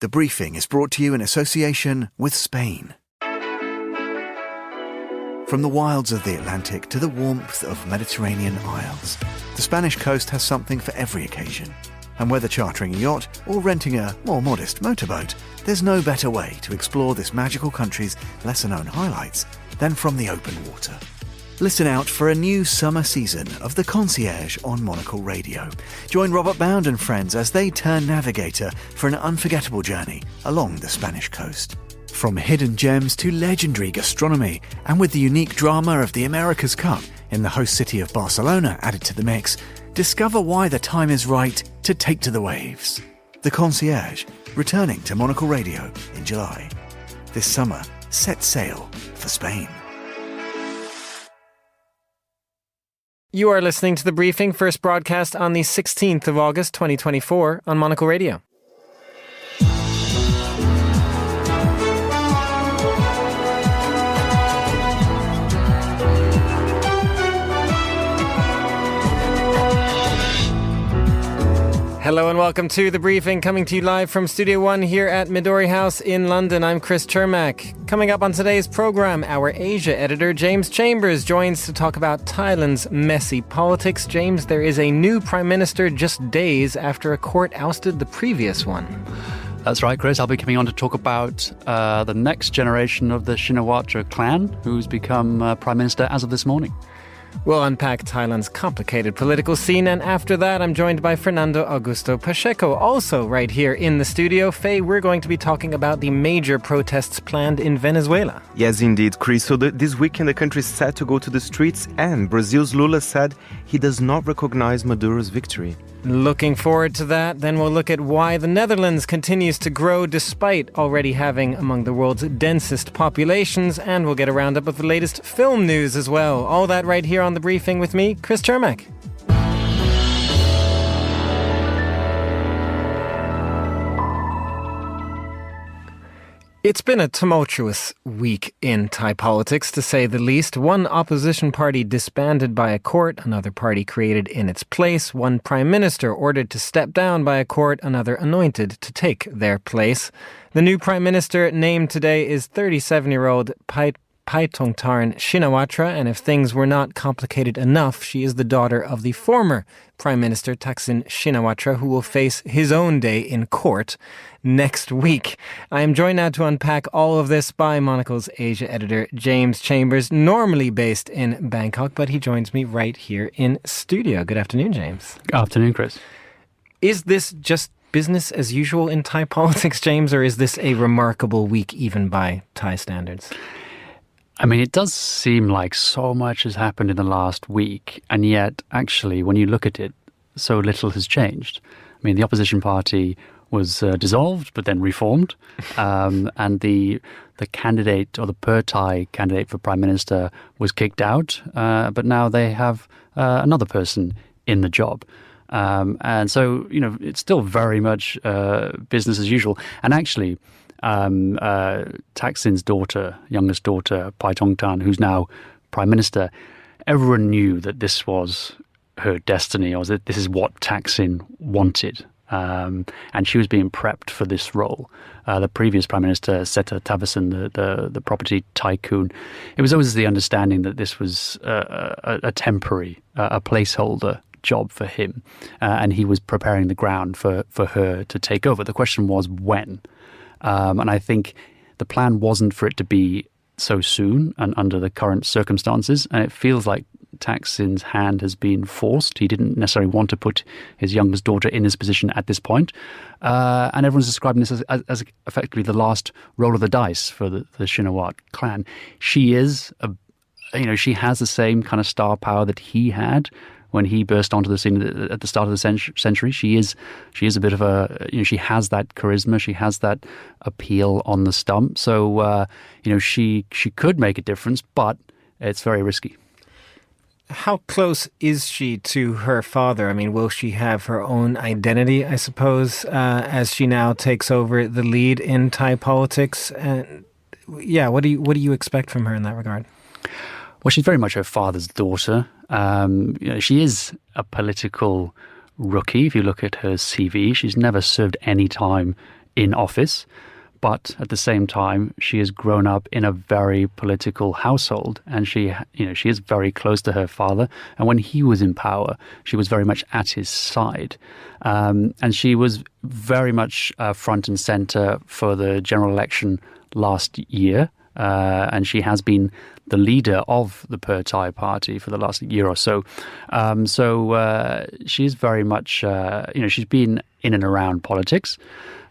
The briefing is brought to you in association with Spain. From the wilds of the Atlantic to the warmth of Mediterranean isles, the Spanish coast has something for every occasion. And whether chartering a yacht or renting a more modest motorboat, there's no better way to explore this magical country's lesser-known highlights than from the open water. Listen out for a new summer season of The Concierge on Monocle Radio. Join Robert Bound and friends as they turn navigator for an unforgettable journey along the Spanish coast. From hidden gems to legendary gastronomy, and with the unique drama of the America's Cup in the host city of Barcelona added to the mix, discover why the time is right to take to the waves. The Concierge, returning to Monocle Radio in July. This summer, set sail for Spain. You are listening to The Briefing, first broadcast on the 16th of August 2024 on Monocle Radio. Hello and welcome to The Briefing, coming to you live from Studio One here at Midori House in London. I'm Chris Chermak. Coming up on today's programme, our Asia editor James Chambers joins to talk about Thailand's messy politics. James, there is a new Prime Minister just days after a court ousted the previous one. That's right, Chris. I'll be coming on to talk about the next generation of the Shinawatra clan, who's become Prime Minister as of this morning. We'll unpack Thailand's complicated political scene, and after that I'm joined by Fernando Augusto Pacheco, also right here in the studio. Faye, we're going to be talking about the major protests planned in Venezuela. Yes, indeed, Chris. So this weekend the country is set to go to the streets, and Brazil's Lula said he does not recognize Maduro's victory. Looking forward to that. Then we'll look at why the Netherlands continues to grow despite already having among the world's densest populations, and we'll get a roundup of the latest film news as well. All that right here on The Briefing with me, Chris Chermak. It's been a tumultuous week in Thai politics, to say the least. One opposition party disbanded by a court, another party created in its place, one prime minister ordered to step down by a court, another anointed to take their place. The new prime minister named today is 37-year-old Paetongtarn Shinawatra, and if things were not complicated enough, she is the daughter of the former Prime Minister Thaksin Shinawatra, who will face his own day in court next week. I am joined now to unpack all of this by Monocle's Asia editor James Chambers, normally based in Bangkok, but he joins me right here in studio. Good afternoon, James. Good afternoon, Chris. Is this just business as usual in Thai politics, James, or is this a remarkable week even by Thai standards? I mean, it does seem like so much has happened in the last week, and yet, actually, when you look at it, so little has changed. I mean, the opposition party was dissolved, but then reformed, and the candidate, or the per-Thai candidate for Prime Minister, was kicked out, but now they have another person in the job. And so, you know, it's still very much business as usual. And actually, Thaksin's daughter, youngest daughter, Paetongtarn, who's now Prime Minister, everyone knew that this was her destiny, or that this is what Thaksin wanted. And she was being prepped for this role. The previous Prime Minister, Seta Thavisin, the property tycoon, it was always the understanding that this was a temporary, a placeholder job for him. And he was preparing the ground for her to take over. The question was when. And I think the plan wasn't for it to be so soon and under the current circumstances. And it feels like Thaksin's hand has been forced. He didn't necessarily want to put his youngest daughter in this position at this point. And everyone's describing this as effectively the last roll of the dice for the Shinawatra clan. She is, she has the same kind of star power that he had when he burst onto the scene at the start of the century. She is a bit of a, she has that charisma, she has that appeal on the stump. So, she could make a difference, but it's very risky. How close is she to her father? I mean, will she have her own identity, I suppose, as she now takes over the lead in Thai politics? And what do you expect from her in that regard? Well, she's very much her father's daughter. She is a political rookie. If you look at her CV, she's never served any time in office. But at the same time, she has grown up in a very political household, and she is very close to her father. And when he was in power, she was very much at his side, and she was very much front and center for the general election last year. And she has been the leader of the Paetongtarn party for the last year or so. She's very much, she's been in and around politics.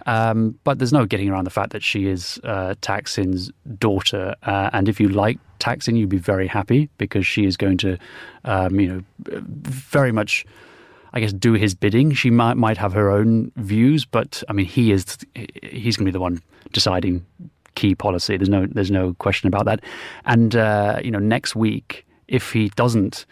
But there's no getting around the fact that she is Thaksin's daughter. And if you like Thaksin, you'd be very happy because she is going to, very much, I guess, do his bidding. She might have her own views, but I mean, he's going to be the one deciding key policy. There's no question about that. And next week, if he doesn't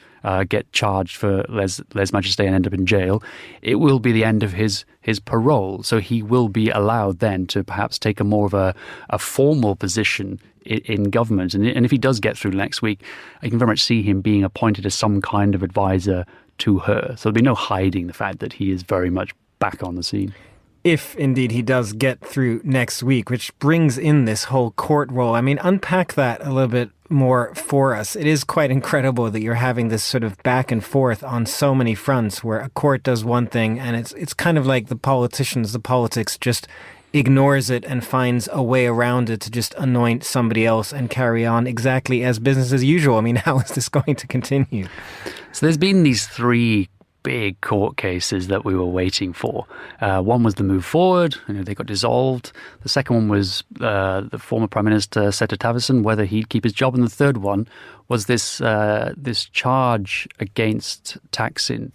get charged for lèse-majesté and end up in jail, it will be the end of his parole. So he will be allowed then to perhaps take a more of a formal position in government. And if he does get through next week, I can very much see him being appointed as some kind of advisor to her. So there'll be no hiding the fact that he is very much back on the scene. If indeed he does get through next week, which brings in this whole court role. I mean, unpack that a little bit more for us. It is quite incredible that you're having this sort of back and forth on so many fronts where a court does one thing and it's kind of like the politics just ignores it and finds a way around it to just anoint somebody else and carry on exactly as business as usual. I mean, how is this going to continue? So there's been these three big court cases that we were waiting for. One was the move forward, they got dissolved. The second one was the former Prime Minister Seta Thavisin, whether he'd keep his job. And the third one was this charge against Thaksin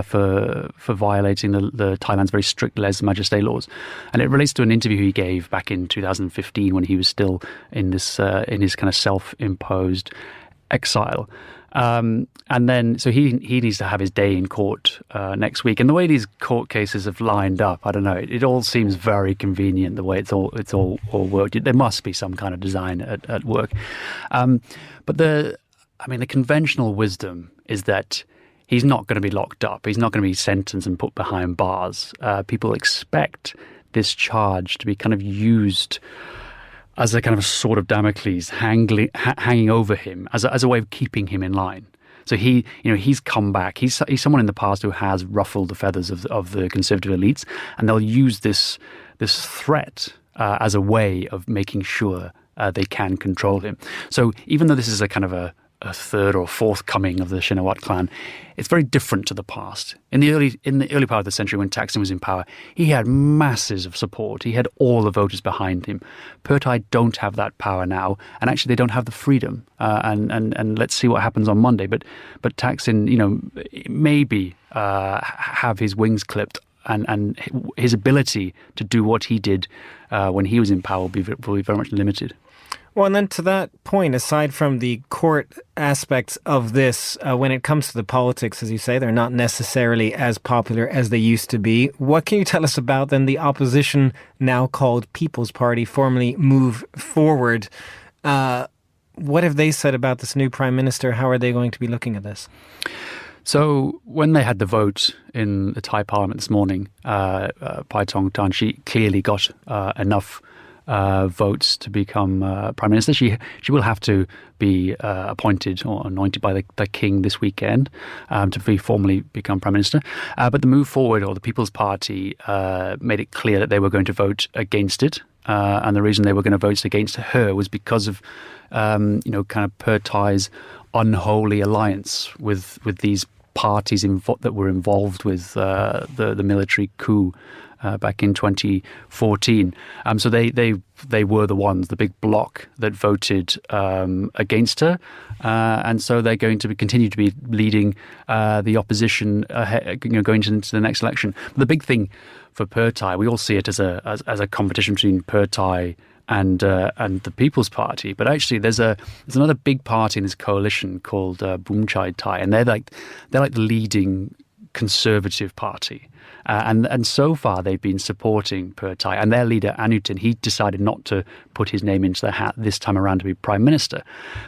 for violating the Thailand's very strict lèse-majesté laws. And it relates to an interview he gave back in 2015 when he was still in his kind of self-imposed exile. And then, so he needs to have his day in court next week. And the way these court cases have lined up, I don't know, it all seems very convenient the way it's all worked. There must be some kind of design at work. But the conventional wisdom is that he's not going to be locked up. He's not going to be sentenced and put behind bars. People expect this charge to be kind of used as a kind of a sword of Damocles hanging over him as a way of keeping him in line. So he's come back. He's someone in the past who has ruffled the feathers of the conservative elites, and they'll use this threat as a way of making sure they can control him. So even though this is a kind of a third or fourth coming of the Shinawatra clan, it's very different to the past. In the early part of the century when Thaksin was in power, he had masses of support. He had all the voters behind him. Paetongtarn don't have that power now, and actually they don't have the freedom. And let's see what happens on Monday. But Thaksin, maybe have his wings clipped, and his ability to do what he did when he was in power will be very much limited. Well, and then to that point, aside from the court aspects of this, when it comes to the politics, as you say, they're not necessarily as popular as they used to be. What can you tell us about then the opposition, now called People's Party, formerly Move Forward? What have they said about this new Prime Minister? How are they going to be looking at this? So when they had the vote in the Thai Parliament this morning, Paetongtarn, she clearly got enough votes to become Prime Minister. She will have to be appointed or anointed by the King this weekend to formally become Prime Minister. But the Move Forward, or the People's Party, made it clear that they were going to vote against it. And the reason they were going to vote against her was because of kind of Paetongtarn's unholy alliance with these parties that were involved with the military coup back in 2014. So they were the ones, the big bloc that voted against her. And so they're going to continue to be leading the opposition going into the next election. But the big thing for Paetongtarn, we all see it as a competition between Paetongtarn and the People's Party, but actually there's another big party in this coalition called Bumchai Thai, and they're like the leading conservative party. And so far they've been supporting Paetongtarn, and their leader Anutin, he decided not to put his name into the hat this time around to be prime minister.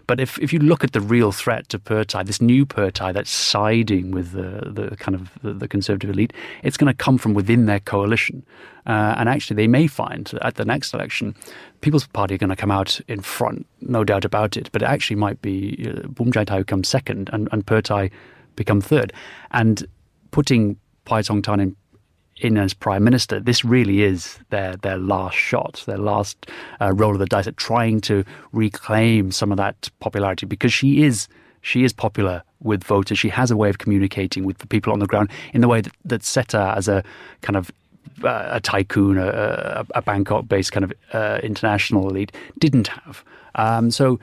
But if you look at the real threat to Paetongtarn, this new Paetongtarn that's siding with the kind of the conservative elite, it's going to come from within their coalition. And actually they may find that at the next election, People's Party are going to come out in front, no doubt about it. But it actually might be Bumjaitai who comes second and Paetongtarn become third. And putting Paetongtarn in as prime minister, this really is their last shot, their last roll of the dice at trying to reclaim some of that popularity, because she is popular with voters. She has a way of communicating with the people on the ground in the way that Seta, as a kind of a tycoon, a Bangkok-based kind of international elite, didn't have. So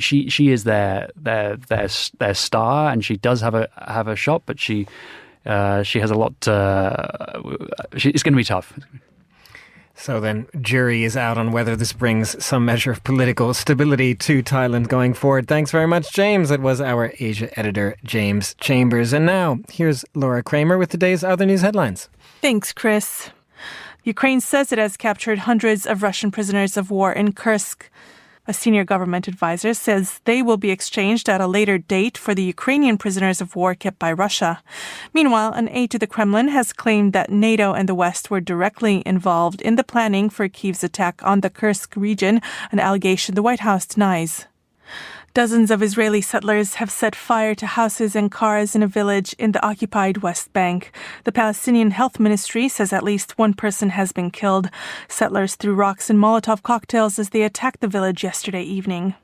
she is their star, and she does have a shot, but she has a lot. It's going to be tough. So then, jury is out on whether this brings some measure of political stability to Thailand going forward. Thanks very much, James. It was our Asia editor, James Chambers. And now, here's Laura Kramer with today's other news headlines. Thanks, Chris. Ukraine says it has captured hundreds of Russian prisoners of war in Kursk. A senior government advisor says they will be exchanged at a later date for the Ukrainian prisoners of war kept by Russia. Meanwhile, an aide to the Kremlin has claimed that NATO and the West were directly involved in the planning for Kyiv's attack on the Kursk region, an allegation the White House denies. Dozens of Israeli settlers have set fire to houses and cars in a village in the occupied West Bank. The Palestinian Health Ministry says at least one person has been killed. Settlers threw rocks and Molotov cocktails as they attacked the village yesterday evening.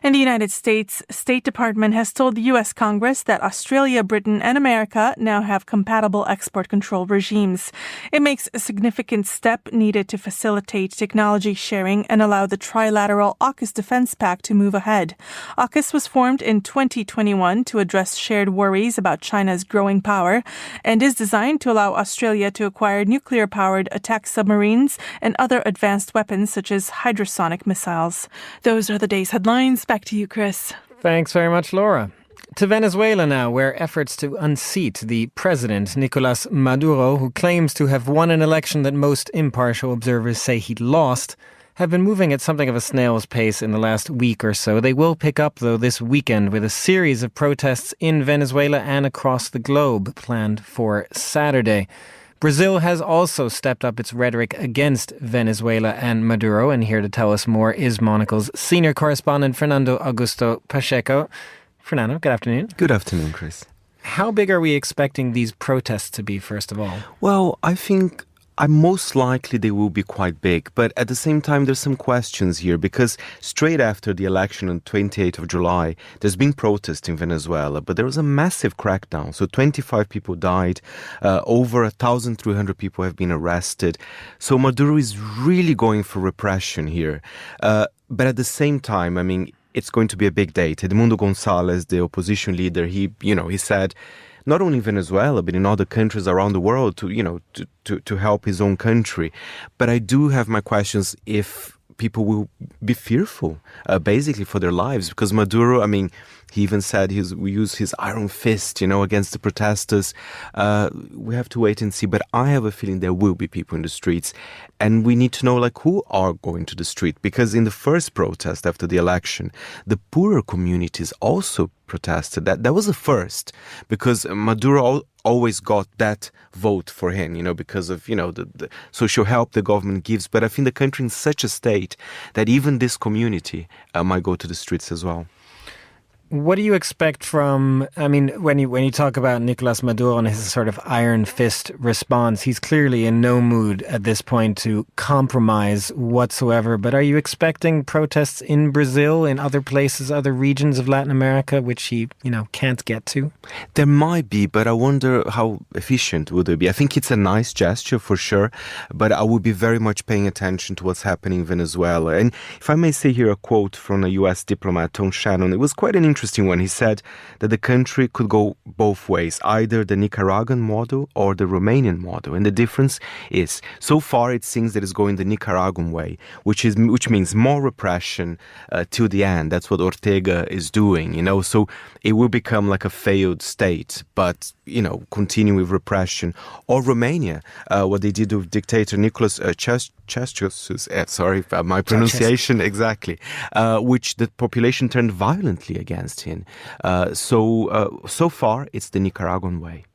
In the United States, State Department has told the U.S. Congress that Australia, Britain, and America now have compatible export control regimes. It makes a significant step needed to facilitate technology sharing and allow the trilateral AUKUS Defense Pact to move ahead. AUKUS was formed in 2021 to address shared worries about China's growing power and is designed to allow Australia to acquire nuclear-powered attack submarines and other advanced weapons such as hypersonic missiles. Those are the day's headlines. Back to you, Chris. Thanks very much, Laura. To Venezuela now, where efforts to unseat the president, Nicolas Maduro, who claims to have won an election that most impartial observers say he lost, have been moving at something of a snail's pace in the last week or so. They will pick up, though, this weekend with a series of protests in Venezuela and across the globe planned for Saturday. Brazil has also stepped up its rhetoric against Venezuela and Maduro, and here to tell us more is Monocle's senior correspondent Fernando Augusto Pacheco. Fernando, good afternoon. Good afternoon, Chris. How big are we expecting these protests to be, first of all? Well, I think most likely they will be quite big, but at the same time there's some questions here, because straight after the election on 28th of July, there's been protests in Venezuela, but there was a massive crackdown. So 25 people died, over 1,300 people have been arrested. So Maduro is really going for repression here. But at the same time, I mean, it's going to be a big date. Edmundo González, the opposition leader, he said, not only in Venezuela, but in other countries around the world to help his own country. But I do have my questions if people will be fearful, basically, for their lives. Because Maduro, I mean, he even said we use his iron fist, against the protesters. We have to wait and see. But I have a feeling there will be people in the streets. And we need to know, who are going to the street. Because in the first protest after the election, the poorer communities also protested. That was a first. Because Maduro always got that vote for him, because of, the social help the government gives. But I think the country in such a state that even this community might go to the streets as well. What do you expect from, when you talk about Nicolas Maduro and his sort of iron fist response, he's clearly in no mood at this point to compromise whatsoever. But are you expecting protests in Brazil, in other places, other regions of Latin America, which he, can't get to? There might be, but I wonder how efficient would it be. I think it's a nice gesture for sure, but I would be very much paying attention to what's happening in Venezuela. And if I may say here a quote from a U.S. diplomat, Tom Shannon, it was quite an interesting interesting one. He said that the country could go both ways, either the Nicaraguan model or the Romanian model. And the difference is, so far it seems that it's going the Nicaraguan way, which means more repression till the end. That's what Ortega is doing, So it will become like a failed state, but, continue with repression. Or Romania, what they did with dictator Nicolas Ceausescu, sorry, my pronunciation, exactly, which the population turned violently against him. So far, it's the Nicaraguan way.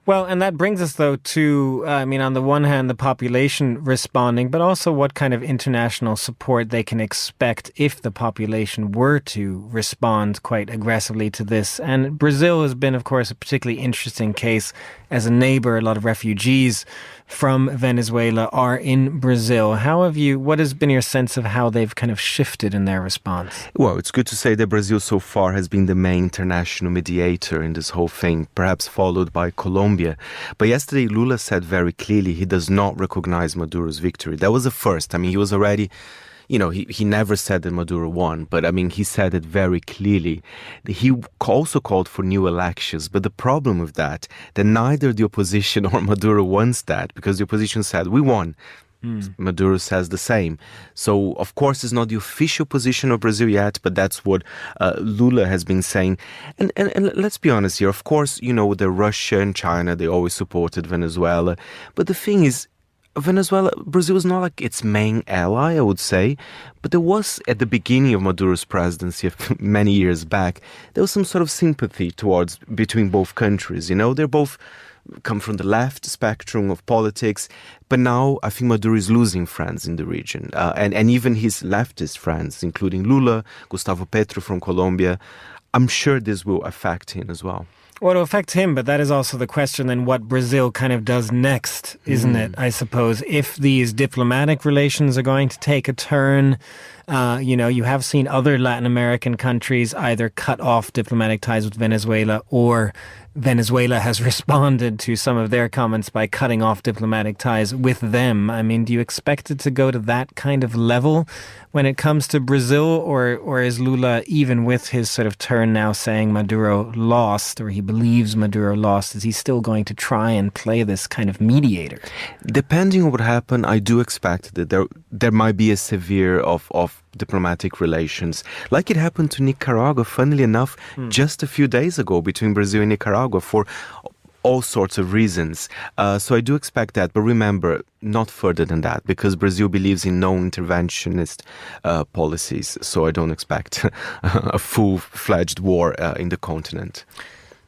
Well, and that brings us, though, to, on the one hand, the population responding, but also what kind of international support they can expect if the population were to respond quite aggressively to this. And Brazil has been, of course, a particularly interesting case as a neighbor. A lot of refugees from Venezuela are in Brazil. What has been your sense of how they've kind of shifted in their response? Well, it's good to say that Brazil so far has been the main international mediator in this whole thing, perhaps followed by Colombia. But yesterday, Lula said very clearly he does not recognize Maduro's victory. That was the first. He was already... he never said that Maduro won, but he said it very clearly. He also called for new elections, but the problem with that neither the opposition or Maduro wants that, because the opposition said, we won. Maduro says the same. So, of course, it's not the official position of Brazil yet, but that's what Lula has been saying. And let's be honest here. Of course, the Russia and China, they always supported Venezuela. But the thing is, Brazil is not like its main ally, I would say, but there was, at the beginning of Maduro's presidency many years back, there was some sort of sympathy between both countries. They're both come from the left spectrum of politics, but now I think Maduro is losing friends in the region, and even his leftist friends, including Lula, Gustavo Petro from Colombia. I'm sure this will affect him as well. Well, it'll affect him, but that is also the question then what Brazil kind of does next, isn't it? I suppose if these diplomatic relations are going to take a turn, you have seen other Latin American countries either cut off diplomatic ties with Venezuela, or Venezuela has responded to some of their comments by cutting off diplomatic ties with them. Do you expect it to go to that kind of level when it comes to Brazil, or is Lula, even with his sort of turn now saying Maduro lost, or he believes Maduro lost, is he still going to try and play this kind of mediator? Depending on what happened, I do expect that there might be a severe of diplomatic relations, like it happened to Nicaragua, funnily enough, just a few days ago between Brazil and Nicaragua for all sorts of reasons. So I do expect that, but remember, not further than that, because Brazil believes in no interventionist policies, so I don't expect a full-fledged war in the continent.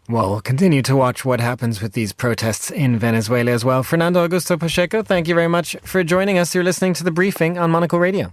Well, we'll continue to watch what happens with these protests in Venezuela as well. Fernando Augusto Pacheco, thank you very much for joining us. You're listening to The Briefing on Monocle Radio.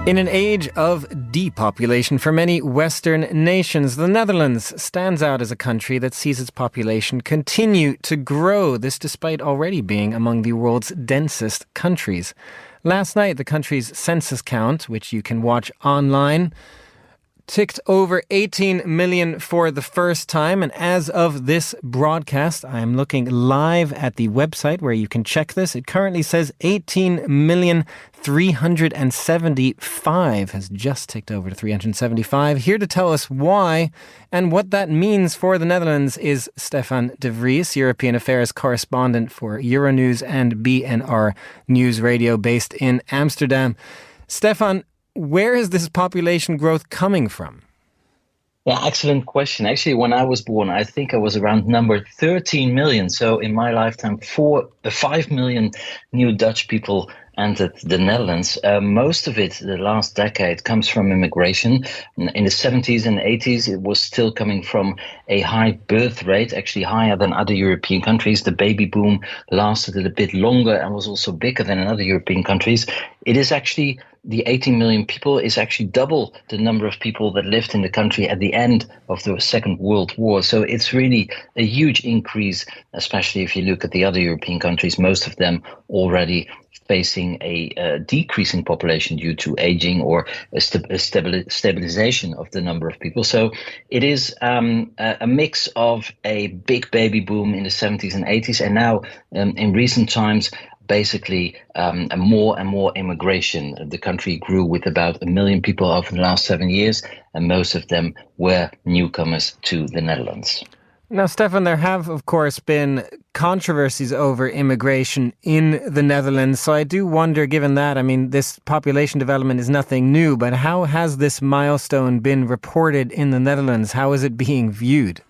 In an age of depopulation for many Western nations, the Netherlands stands out as a country that sees its population continue to grow, this despite already being among the world's densest countries. Last night, the country's census count, which you can watch online, ticked over 18 million for the first time. And as of this broadcast, I am looking live at the website where you can check this. It currently says 18,375 has just ticked over to 375. Here to tell us why and what that means for the Netherlands is Stefan de Vries, European Affairs correspondent for Euronews and BNR News Radio based in Amsterdam. Stefan, where is this population growth coming from? Yeah, excellent question. Actually, when I was born, I think I was around number 13 million. So in my lifetime, 5 million new Dutch people entered the Netherlands. Most of it, the last decade, comes from immigration. In the 70s and 80s, it was still coming from a high birth rate, actually higher than other European countries. The baby boom lasted a bit longer and was also bigger than in other European countries. it is actually the 18 million people is actually double the number of people that lived in the country at the end of the Second World War. So it's really a huge increase, especially if you look at the other European countries, most of them already facing a decreasing population due to aging or a stabilization of the number of people. So it is a mix of a big baby boom in the 70s and 80s, and now in recent times, basically more and more immigration. The country grew with about 1 million people over the last 7 years, and most of them were newcomers to the Netherlands. Now, Stefan, there have, of course, been controversies over immigration in the Netherlands. So I do wonder, given that, I mean, this population development is nothing new, but how has this milestone been reported in the Netherlands? How is it being viewed?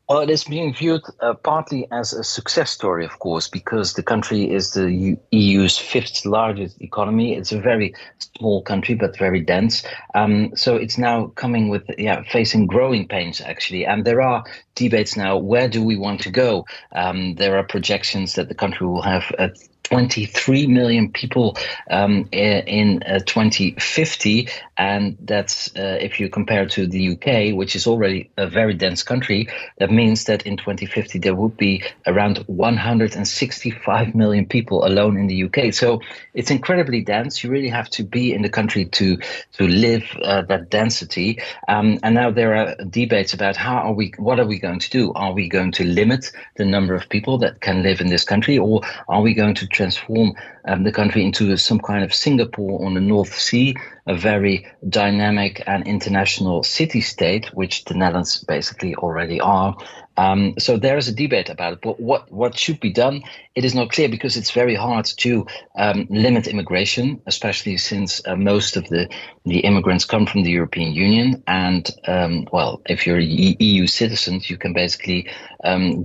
Well, it is being viewed partly as a success story, of course, because the country is the EU's 5th largest economy. It's a very small country, but very dense. So it's now coming with, facing growing pains, actually. And there are debates now, where do we want to go? There are projections that the country will have 23 million people in 2050, and that's if you compare to the UK, which is already a very dense country, that means that in 2050 there would be around 165 million people alone in the UK. So it's incredibly dense. You really have to be in the country to live that density. And now there are debates about what are we going to do? Are we going to limit the number of people that can live in this country, or are we going to transform the country into some kind of Singapore on the North Sea, a very dynamic and international city-state, which the Netherlands basically already are. So there is a debate about it. But what should be done, it is not clear, because it's very hard to limit immigration, especially since most of the immigrants come from the European Union. And, if you're an EU citizen, you can basically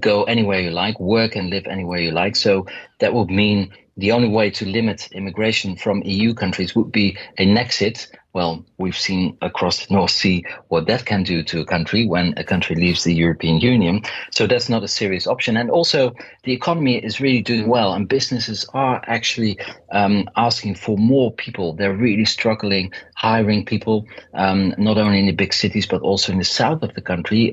go anywhere you like, work and live anywhere you like. So that would mean the only way to limit immigration from EU countries would be a Nexit. Well, we've seen across the North Sea what that can do to a country when a country leaves the European Union. So that's not a serious option. And also, the economy is really doing well, and businesses are actually asking for more people. They're really struggling hiring people, not only in the big cities, but also in the south of the country,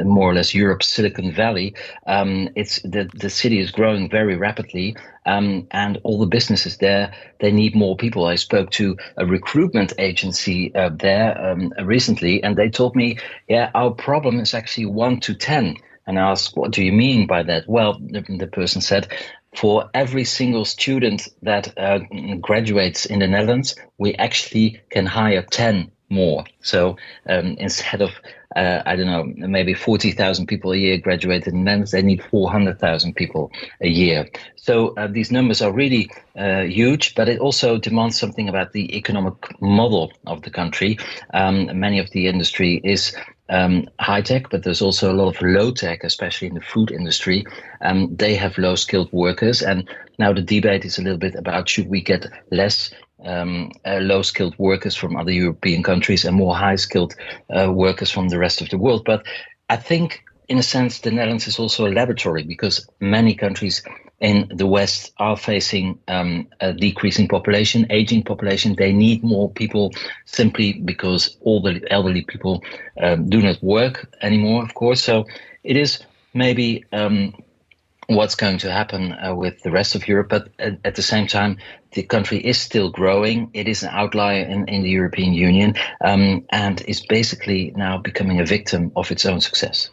more or less Europe's Silicon Valley. It's the city is growing very rapidly. And all the businesses there, they need more people. I spoke to a recruitment agency there recently, and they told me, our problem is actually 1 to 10. And I asked, what do you mean by that? Well, the person said, for every single student that graduates in the Netherlands, we actually can hire 10 more. So instead of, maybe 40,000 people a year graduated in the Netherlands, they need 400,000 people a year. So these numbers are really huge, but it also demands something about the economic model of the country. Many of the industry is high tech, but there's also a lot of low tech, especially in the food industry. They have low skilled workers. And now the debate is a little bit about, should we get less low-skilled workers from other European countries and more high-skilled workers from the rest of the world. But I think, in a sense, the Netherlands is also a laboratory, because many countries in the West are facing a decreasing population, aging population. They need more people simply because all the elderly people do not work anymore, of course. So it is maybe what's going to happen with the rest of Europe. But at the same time, the country is still growing. It is an outlier in the European Union, and is basically now becoming a victim of its own success.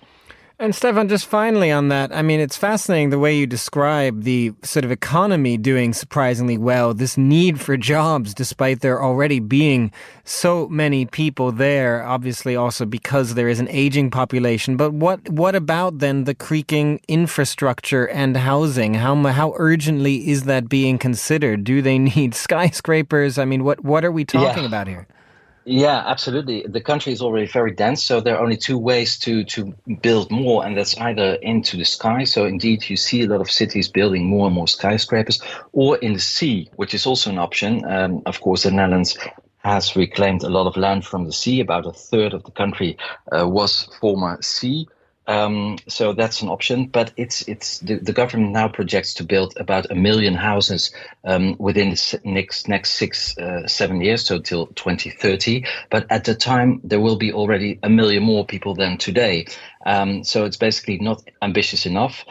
And Stefan, just finally on that, I mean, it's fascinating the way you describe the sort of economy doing surprisingly well, this need for jobs, despite there already being so many people there, obviously also because there is an aging population. But what about then the creaking infrastructure and housing? How urgently is that being considered? Do they need skyscrapers? I mean, what are we talking about here? Yeah, absolutely. The country is already very dense, so there are only two ways to build more, and that's either into the sky. So indeed, you see a lot of cities building more and more skyscrapers, or in the sea, which is also an option. Of course, the Netherlands has reclaimed a lot of land from the sea. About a third of the country was former sea. So that's an option, but it's the government now projects to build about 1 million houses within the next 6-7 years, so till 2030. But at the time, there will be already 1 million more people than today. So it's basically not ambitious enough.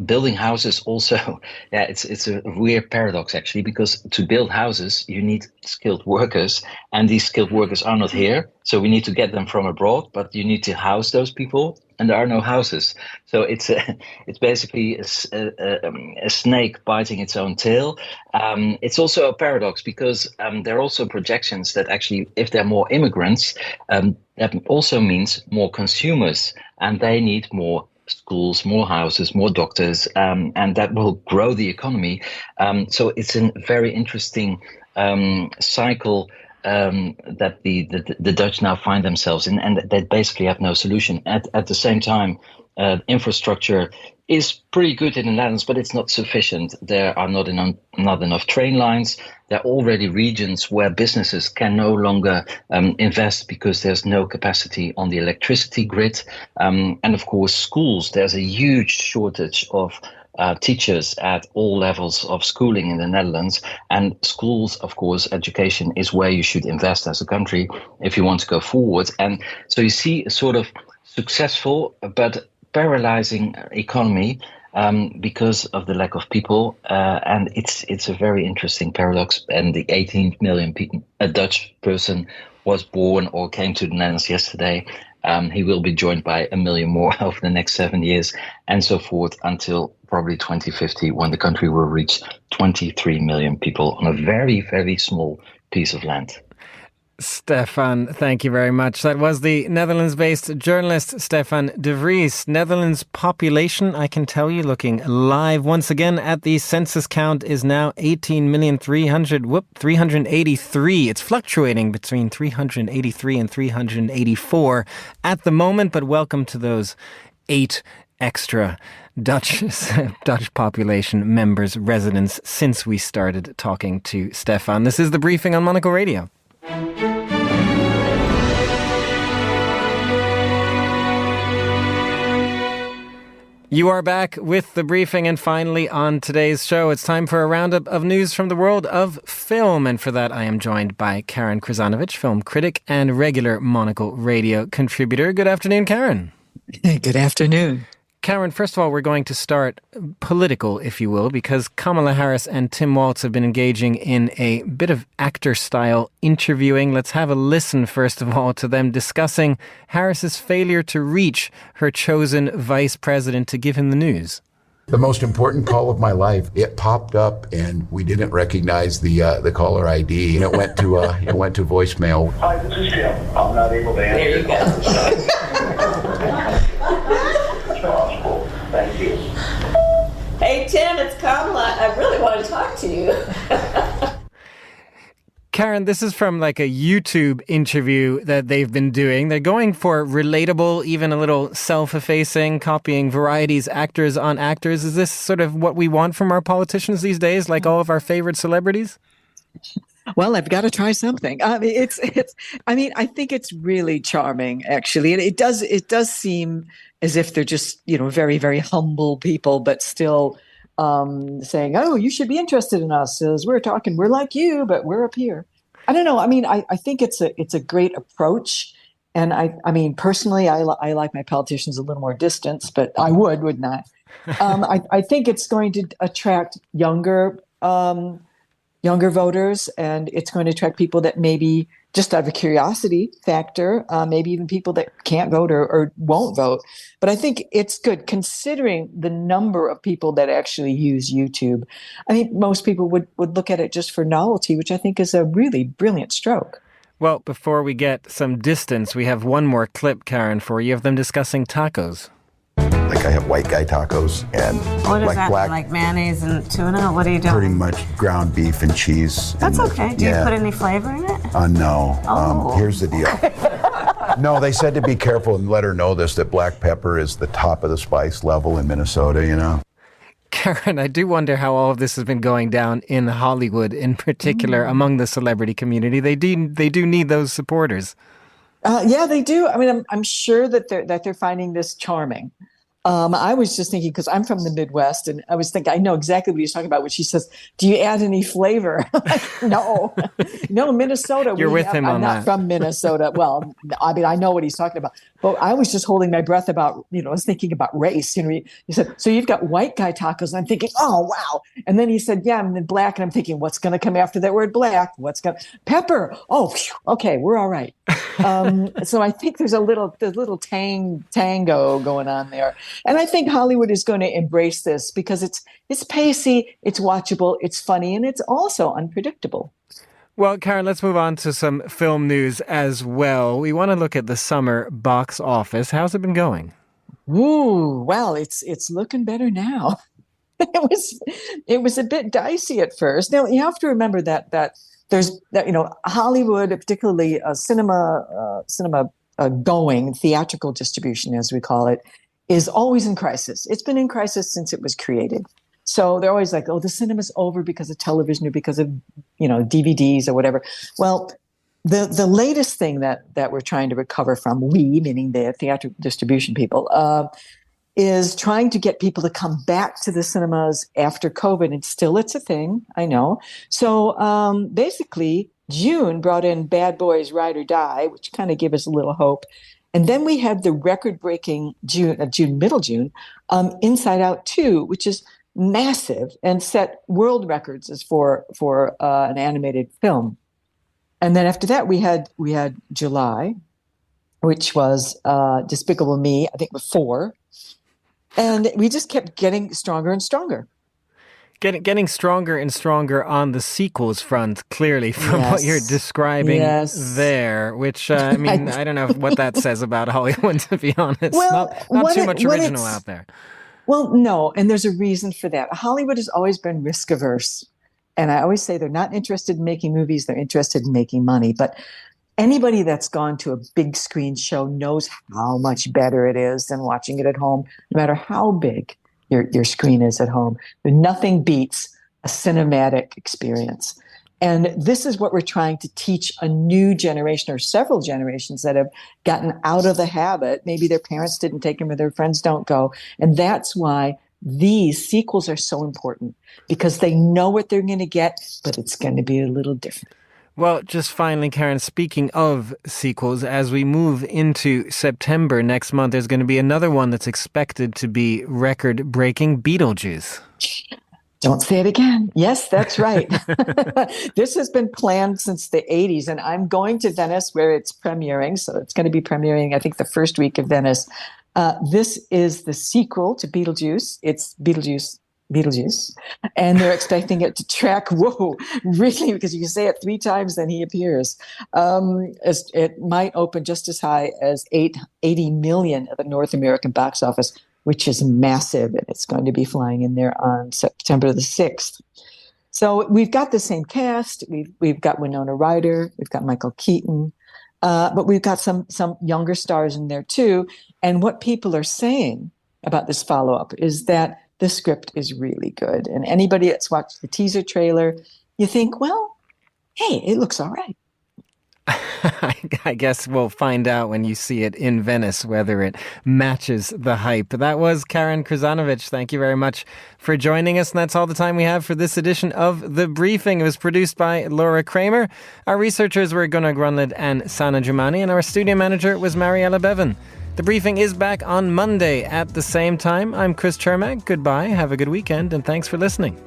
Building houses also, it's a weird paradox actually, because to build houses you need skilled workers, and these skilled workers are not here. So we need to get them from abroad, but you need to house those people, and there are no houses. So it's basically a snake biting its own tail. It's also a paradox because there are also projections that actually, if there are more immigrants, that also means more consumers, and they need more schools, more houses, more doctors, and that will grow the economy. So it's a very interesting cycle that the Dutch now find themselves in, and they basically have no solution. At the same time, infrastructure is pretty good in the Netherlands, but it's not sufficient. There are not enough train lines. There are already regions where businesses can no longer invest because there's no capacity on the electricity grid. And of course, schools, there's a huge shortage of teachers at all levels of schooling in the Netherlands. And schools, of course, education is where you should invest as a country if you want to go forward. And so you see a sort of successful but paralyzing economy because of the lack of people, and it's a very interesting paradox. And the 18 million people, a Dutch person was born or came to the Netherlands yesterday. He will be joined by 1 million more over the next 7 years, and so forth until probably 2050, when the country will reach 23 million people on a very, very small piece of land. Stefan, thank you very much. That was the Netherlands-based journalist Stefan de Vries. Netherlands population, I can tell you, looking live once again at the census count, is now 18,383,000. It's fluctuating between 383 and 384 at the moment, but welcome to those 8 extra Dutch population members, residents, since we started talking to Stefan. This is The Briefing on Monocle Radio. You are back with The Briefing, and finally on today's show, it's time for a roundup of news from the world of film. And for that, I am joined by Karen Krasanovic, film critic and regular Monocle Radio contributor. Good afternoon, Karen. Good afternoon. Karen, first of all, we're going to start political, if you will, because Kamala Harris and Tim Walz have been engaging in a bit of actor-style interviewing. Let's have a listen, first of all, to them discussing Harris's failure to reach her chosen vice president to give him the news. The most important call of my life. It popped up, and we didn't recognize the caller ID, and it went to voicemail. Hi, this is Tim. I'm not able to answer. There you go. Thank you. Hey, Tim, it's Kamala. I really want to talk to you. Karen, this is from like a YouTube interview that they've been doing. They're going for relatable, even a little self-effacing, copying Variety's actors on actors. Is this sort of what we want from our politicians these days, like all of our favorite celebrities? Well, I've got to try something. I mean, I think it's really charming, actually. And it does seem as if they're just, very, very humble people, but still saying, oh, you should be interested in us as we're talking. We're like you, but we're up here. I don't know. I mean, I think it's a great approach. And I mean, personally, I like my politicians a little more distance, but I wouldn't I? I think it's going to attract younger voters, and it's going to attract people that maybe just out of a curiosity factor, maybe even people that can't vote or won't vote. But I think it's good considering the number of people that actually use YouTube. I think most people would look at it just for novelty, which I think is a really brilliant stroke. Well, before we get some distance, we have one more clip, Karen, for you of them discussing tacos. Like I have white guy tacos and What is like that, black, like mayonnaise and tuna? What are you doing? pretty much ground beef and cheese. That's and, okay. Do you put any flavor in it? No. Oh. Here's the deal. No, they said to be careful and let her know this, that black pepper is the top of the spice level in Minnesota, Karen, I do wonder how all of this has been going down in Hollywood, in particular, among the celebrity community. They do need those supporters. Yeah, they do. I mean, I'm sure that they're finding this charming. I was just thinking, because I'm from the Midwest, and I was thinking, I know exactly what he's talking about when she says, "Do you add any flavor?" Like, no, no, Minnesota. You're with him on that. I'm not from Minnesota. Well, I mean, I know what he's talking about, but I was just holding my breath about, I was thinking about race. He said, "So you've got white guy tacos," and I'm thinking, "Oh, wow!" And then he said, "Yeah, I'm in black," and I'm thinking, "What's going to come after that word black? Pepper? Oh, phew, okay, we're all right." So I think there's a little tango going on there. And I think Hollywood is going to embrace this because it's pacey, it's watchable, it's funny, and it's also unpredictable. Well, Karen, let's move on to some film news as well. We want to look at the summer box office. How's it been going? Ooh, well, it's looking better now. It was a bit dicey at first. Now you have to remember that there's Hollywood, particularly cinema going theatrical distribution, as we call it, is always in crisis. It's been in crisis since it was created. So they're always like, "Oh, the cinema's over because of television or because of, DVDs or whatever." Well, the latest thing that we're trying to recover from, we, meaning the theatrical distribution people, is trying to get people to come back to the cinemas after COVID. And still, it's a thing, I know. So basically, June brought in Bad Boys Ride or Die, which kind of gave us a little hope. And then we had the record-breaking middle June, Inside Out 2, which is massive and set world records as for an animated film. And then after that, we had July, which was Despicable Me, I think it was 4. And we just kept getting stronger and stronger. Getting stronger and stronger on the sequels front, clearly, from what you're describing there, which, I mean, I don't know what that says about Hollywood, to be honest. Well, not too much original out there. Well, no, and there's a reason for that. Hollywood has always been risk averse. And I always say they're not interested in making movies, they're interested in making money. But anybody that's gone to a big screen show knows how much better it is than watching it at home, no matter how big your screen is at home. Nothing beats a cinematic experience. And this is what we're trying to teach a new generation, or several generations that have gotten out of the habit. Maybe their parents didn't take them or their friends don't go. And that's why these sequels are so important, because they know what they're going to get, but it's going to be a little different. Well, just finally, Karen, speaking of sequels, as we move into September next month, there's going to be another one that's expected to be record-breaking, Beetlejuice. Don't say it again. Yes, that's right. This has been planned since the 80s, and I'm going to Venice where it's premiering. So it's going to be premiering, I think, the first week of Venice. This is the sequel to Beetlejuice. It's Beetlejuice, and they're expecting it to track, really, because you say it 3 times, then he appears. It might open just as high as 80 million at the North American box office, which is massive, and it's going to be flying in there on September the 6th. So we've got the same cast. We've got Winona Ryder, we've got Michael Keaton, but we've got some younger stars in there too. And what people are saying about this follow-up is that the script is really good. And anybody that's watched the teaser trailer, you think, well, hey, it looks all right. I guess we'll find out when you see it in Venice whether it matches the hype. That was Karen Krzanovich. Thank you very much for joining us. And that's all the time we have for this edition of The Briefing. It was produced by Laura Kramer. Our researchers were Gunnar Grunlid and Sana Jumani, and our studio manager was Mariella Bevan. The Briefing is back on Monday at the same time. I'm Chris Chermak. Goodbye, have a good weekend, and thanks for listening.